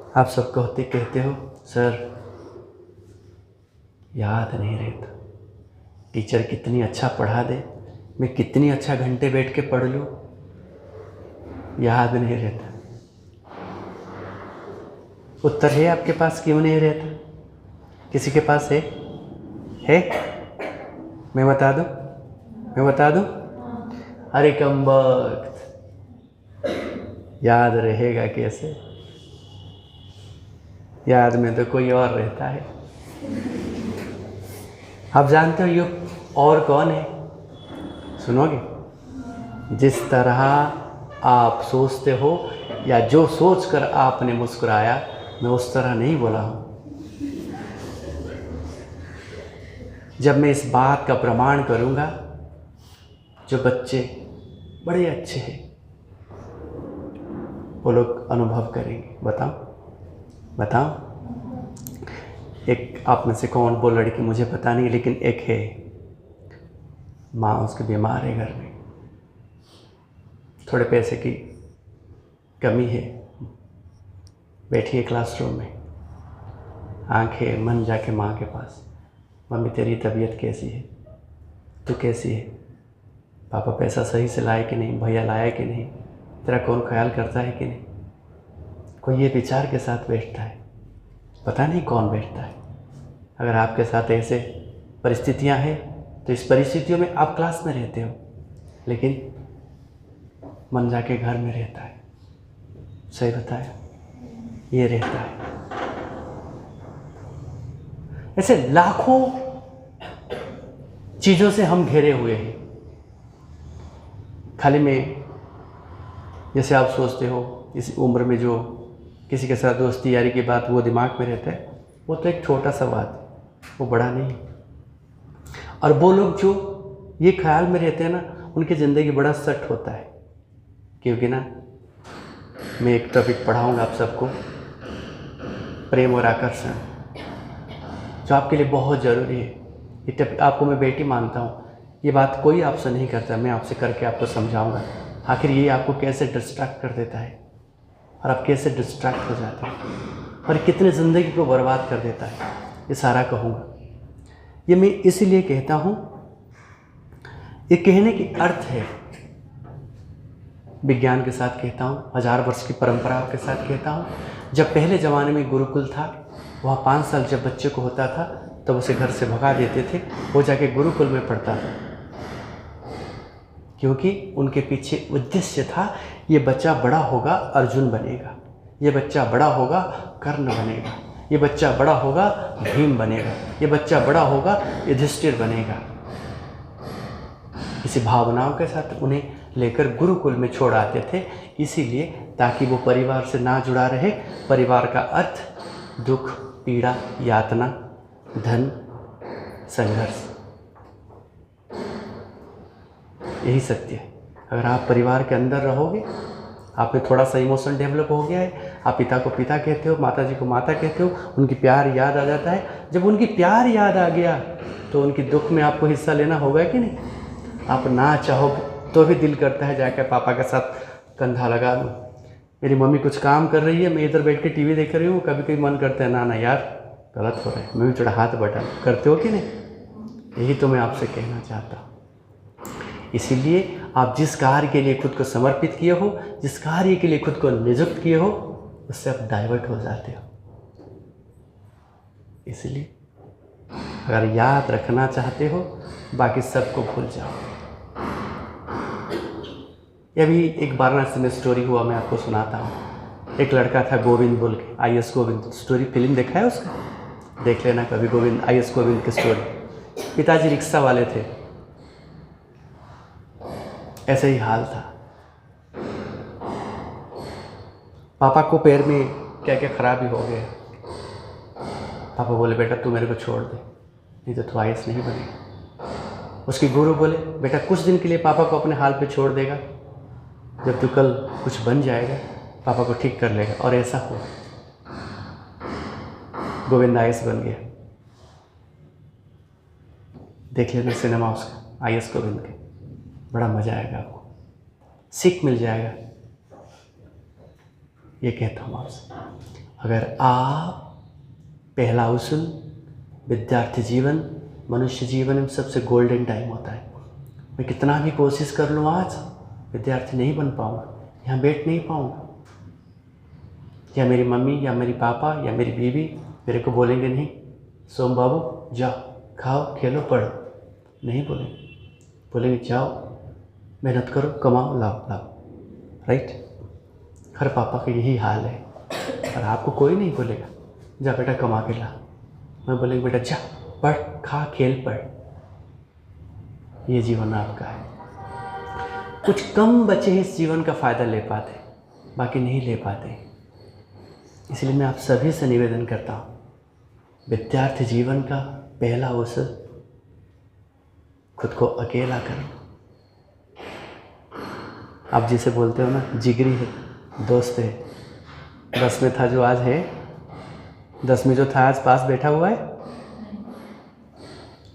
आप सब कहते हो सर याद नहीं रहता, टीचर कितनी अच्छा पढ़ा दे, मैं कितनी अच्छा घंटे बैठ के पढ़ लूँ, याद नहीं रहता। उत्तर है आपके पास, क्यों नहीं रहता? किसी के पास है? मैं बता दूँ? अरे कम वक्त, याद रहेगा कैसे? याद में तो कोई और रहता है। आप जानते हो ये और कौन है? सुनोगे? जिस तरह आप सोचते हो या जो सोचकर आपने मुस्कुराया, मैं उस तरह नहीं बोला हूँ। जब मैं इस बात का प्रमाण करूँगा, जो बच्चे बड़े अच्छे हैं वो लोग अनुभव करेंगे। बताओ एक आप में से कौन वो लड़की मुझे पता नहीं, लेकिन एक है, माँ उसकी बीमार है, घर में थोड़े पैसे की कमी है, बैठी है क्लासरूम में, आंखें मन जाके माँ के पास, मम्मी तेरी तबीयत कैसी है, तू कैसी है, पापा पैसा सही से लाए कि नहीं, भैया लाया कि नहीं, तेरा कौन ख्याल करता है कि नहीं। कोई ये विचार के साथ बैठता है, पता नहीं कौन बैठता है। अगर आपके साथ ऐसे परिस्थितियां हैं तो इस परिस्थितियों में आप क्लास में रहते हो, लेकिन मन जाके घर में रहता है। सही बताया? ये रहता है। ऐसे लाखों चीज़ों से हम घिरे हुए हैं। खाली में जैसे आप सोचते हो इस उम्र में जो किसी के साथ दोस्ती यारी की बात वो दिमाग में रहता है, वो तो एक छोटा सा बात है, वो बड़ा नहीं। और वो लोग जो ये ख्याल में रहते हैं ना, उनकी ज़िंदगी बड़ा सट होता है। क्योंकि ना मैं एक टॉपिक पढ़ाऊँगा आप सबको, प्रेम और आकर्षण, जो आपके लिए बहुत ज़रूरी है। ये टॉपिक आपको मैं बेटी मानता हूँ, ये बात कोई आपसे नहीं करता, मैं आपसे करके आपको समझाऊँगा आखिर ये आपको कैसे डिस्ट्रैक्ट कर देता है और आप कैसे डिस्ट्रैक्ट हो जाते हैं और कितने ज़िंदगी को बर्बाद कर देता है, ये सारा कहूँगा। ये मैं इसीलिए कहता हूँ, ये कहने की अर्थ है, विज्ञान के साथ कहता हूँ, 1000 वर्ष की परंपरा के साथ कहता हूँ। जब पहले ज़माने में गुरुकुल था, वहाँ 5 साल जब बच्चे को होता था तब उसे घर से भगा देते थे, वो जाके गुरुकुल में पढ़ता था, क्योंकि उनके पीछे उद्देश्य था, ये बच्चा बड़ा होगा अर्जुन बनेगा, ये बच्चा बड़ा होगा कर्ण बनेगा, ये बच्चा बड़ा होगा भीम बनेगा, ये बच्चा बड़ा होगा युधिष्ठिर बनेगा। इसी भावनाओं के साथ उन्हें लेकर गुरुकुल में छोड़ आते थे, इसीलिए ताकि वो परिवार से ना जुड़ा रहे। परिवार का अर्थ दुख, पीड़ा, यातना, धन, संघर्ष, यही सत्य है। अगर आप परिवार के अंदर रहोगे, आप में थोड़ा सा इमोशन डेवलप हो गया है, आप पिता को पिता कहते हो, माता जी को माता कहते हो, उनकी प्यार याद आ जाता है। जब उनकी प्यार याद आ गया तो उनकी दुख में आपको हिस्सा लेना होगा कि नहीं? आप ना चाहो तो भी दिल करता है जाकर पापा के साथ कंधा लगा दूँ। मेरी मम्मी कुछ काम कर रही है, मैं इधर बैठ के टीवी देख रही हूँ, कभी कभी मन करता है ना यार गलत हो रहा है, मैं भी थोड़ा हाथ बटा। करते हो कि नहीं? यही तो मैं आपसे कहना चाहता हूँ। इसीलिए आप जिस कार्य के लिए खुद को समर्पित किए हो, जिस कार्य के लिए खुद को नियुक्त किए हो, उससे आप डाइवर्ट हो जाते हो। इसलिए अगर याद रखना चाहते हो, बाकी सबको भूल जाओ। यह भी एक वाराणसी में स्टोरी हुआ, मैं आपको सुनाता हूँ। एक लड़का था गोविंद बोल के, IAS गोविंद। स्टोरी फिल्म देखा है उसका? देख लेना कभी, गोविंद, IAS गोविंद की स्टोरी। पिताजी रिक्शा वाले थे, ऐसे ही हाल था। पापा को पैर में क्या क्या खराबी हो गया। पापा बोले बेटा तू मेरे को छोड़ दे, नहीं तो तू IAS नहीं बनेगा। उसके गुरु बोले बेटा कुछ दिन के लिए पापा को अपने हाल पे छोड़ देगा, जब तू कल कुछ बन जाएगा पापा को ठीक कर लेगा। और ऐसा हुआ, गोविंद IAS बन गया। देख लेना सिनेमा उसका, IAS गोविंद के, बड़ा मज़ा आएगा आपको, सीख मिल जाएगा। ये कहता हूँ आपसे। अगर आप पहला उसूल, विद्यार्थी जीवन मनुष्य जीवन में सबसे गोल्डन टाइम होता है। मैं कितना भी कोशिश कर लूँ, आज विद्यार्थी नहीं बन पाऊँगा, यहाँ बैठ नहीं पाऊँगा, या मेरी मम्मी या मेरी पापा या मेरी बीवी मेरे को बोलेंगे नहीं सोम बाबू जाओ खाओ खेलो पढ़ो, नहीं बोलेंगे, बोलेंगे जाओ मेहनत करो कमाओ लाओ। राइट? हर पापा का यही हाल है। और आपको कोई नहीं बोलेगा जा बेटा कमा के ला, मैं बोलेंगे बेटा जा पढ़ खा खेल पढ़। ये जीवन आपका है। कुछ कम बच्चे इस जीवन का फ़ायदा ले पाते, बाकी नहीं ले पाते। इसलिए मैं आप सभी से निवेदन करता हूँ, विद्यार्थी जीवन का पहला अवसर खुद को अकेला करो। आप जिसे बोलते हो ना जिगरी है, दोस्त है, 10 में था जो आज है, 10 में जो था आज पास बैठा हुआ है,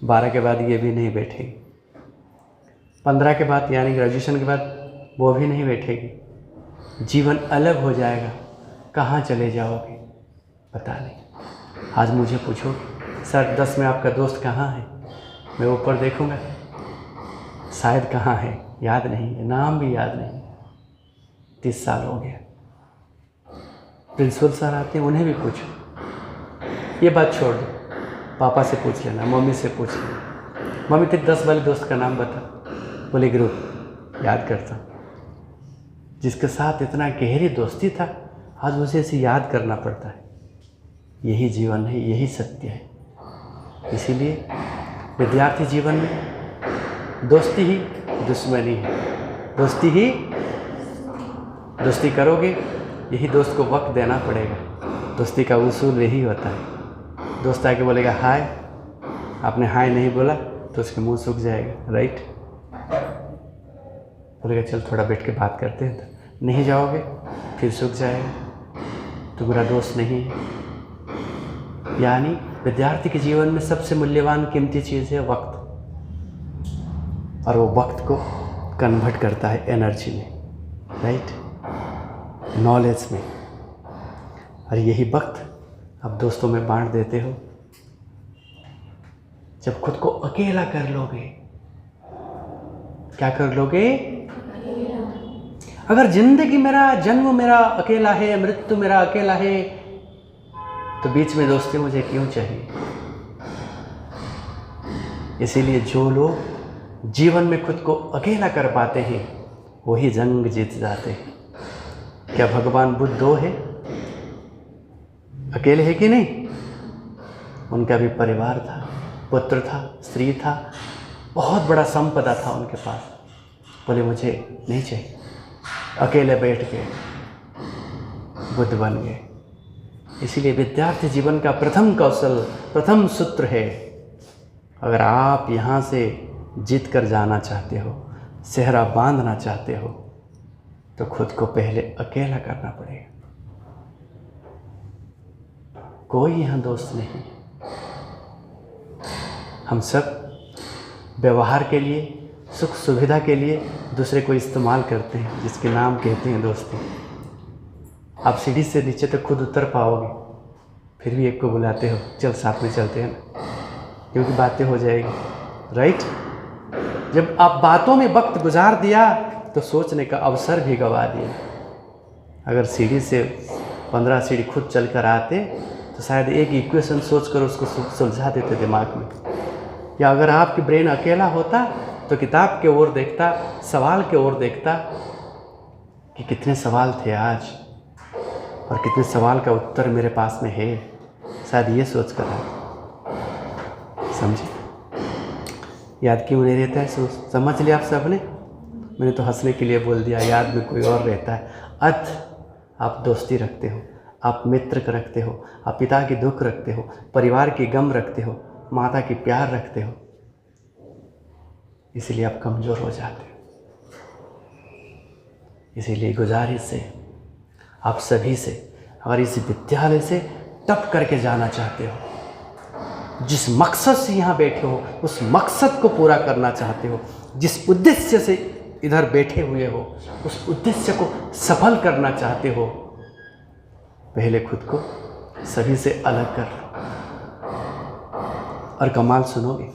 12 के बाद ये भी नहीं बैठेगी, 15 के बाद यानी ग्रेजुएशन के बाद वो भी नहीं बैठेगी। जीवन अलग हो जाएगा, कहाँ चले जाओगे पता नहीं। आज मुझे पूछो सर 10 में आपका दोस्त कहाँ है, मैं ऊपर देखूँगा शायद कहाँ है, याद नहीं है, नाम भी याद नहीं। 30 साल हो गया। प्रिंसिपल सर आते हैं, उन्हें भी पूछो। ये बात छोड़ दो, पापा से पूछ लेना, मम्मी से पूछ लेना, मम्मी तेरे 10 वाले दोस्त का नाम बता, बोले ग्रुप याद करता हूँ। जिसके साथ इतना गहरी दोस्ती था, आज मुझे इसे याद करना पड़ता है। यही जीवन है, यही सत्य है। इसीलिए विद्यार्थी जीवन में दोस्ती ही दुश्मनी है। दोस्ती करोगे, यही दोस्त को वक्त देना पड़ेगा। दोस्ती का उसूल यही होता है। दोस्त आके बोलेगा हाय, आपने हाय नहीं बोला तो उसके मुंह सूख जाएगा। राइट? बोलेगा चल थोड़ा बैठ के बात करते हैं, तो नहीं जाओगे फिर सूख जाएगा, तो मेरा दोस्त नहीं है। यानी विद्यार्थी के जीवन में सबसे मूल्यवान कीमती चीज़ है वक्त, और वो वक्त को कन्वर्ट करता है एनर्जी में, राइट, नॉलेज में। और यही वक्त आप दोस्तों में बांट देते हो। जब खुद को अकेला कर लोगे, क्या कर लोगे? अगर जिंदगी मेरा जन्म मेरा अकेला है, मृत्यु मेरा अकेला है, तो बीच में दोस्ती मुझे क्यों चाहिए? इसीलिए जो लोग जीवन में खुद को अकेला कर पाते हैं वही जंग जीत जाते हैं। क्या भगवान बुद्ध दो है? अकेले है कि नहीं? उनका भी परिवार था, पुत्र था, स्त्री था, बहुत बड़ा संपदा था उनके पास। बोले मुझे नहीं चाहिए, अकेले बैठ गए, बुद्ध बन गए। इसीलिए विद्यार्थी जीवन का प्रथम कौशल, प्रथम सूत्र है, अगर आप यहाँ से जीत कर जाना चाहते हो, सेहरा बांधना चाहते हो, तो खुद को पहले अकेला करना पड़ेगा। कोई यहाँ दोस्त नहीं। हम सब व्यवहार के लिए, सुख सुविधा के लिए दूसरे को इस्तेमाल करते हैं, जिसके नाम कहते हैं दोस्ती। आप सीढ़ी से नीचे तक खुद उतर पाओगे, फिर भी एक को बुलाते हो चल साथ में चलते हैं ना, क्योंकि बातें हो जाएगी। राइट? जब आप बातों में वक्त गुजार दिया तो सोचने का अवसर भी गंवा दिया। अगर सीढ़ी से 15 सीढ़ी खुद चल कर आते तो शायद एक इक्वेशन सोच कर उसको सुलझा देते दिमाग में। या अगर आपकी ब्रेन अकेला होता तो किताब के ओर देखता, सवाल के ओर देखता कि कितने सवाल थे आज और कितने सवाल का उत्तर मेरे पास में है, शायद ये सोच कर आता। समझे? याद क्यों नहीं रहता है? समझ लिया आप सबने? मैंने तो हंसने के लिए बोल दिया, याद में कोई और रहता है। अर्थ आप दोस्ती रखते हो, आप मित्र का रखते हो, आप पिता की दुख रखते हो, परिवार की गम रखते हो, माता की प्यार रखते हो, इसीलिए आप कमज़ोर हो जाते हो। इसीलिए गुजारिश है आप सभी से, अगर इस विद्यालय से टप करके जाना चाहते हो, जिस मकसद से यहाँ बैठे हो उस मकसद को पूरा करना चाहते हो, जिस उद्देश्य से इधर बैठे हुए हो उस उद्देश्य को सफल करना चाहते हो, पहले खुद को सभी से अलग कर, और कमाल सुनोगे।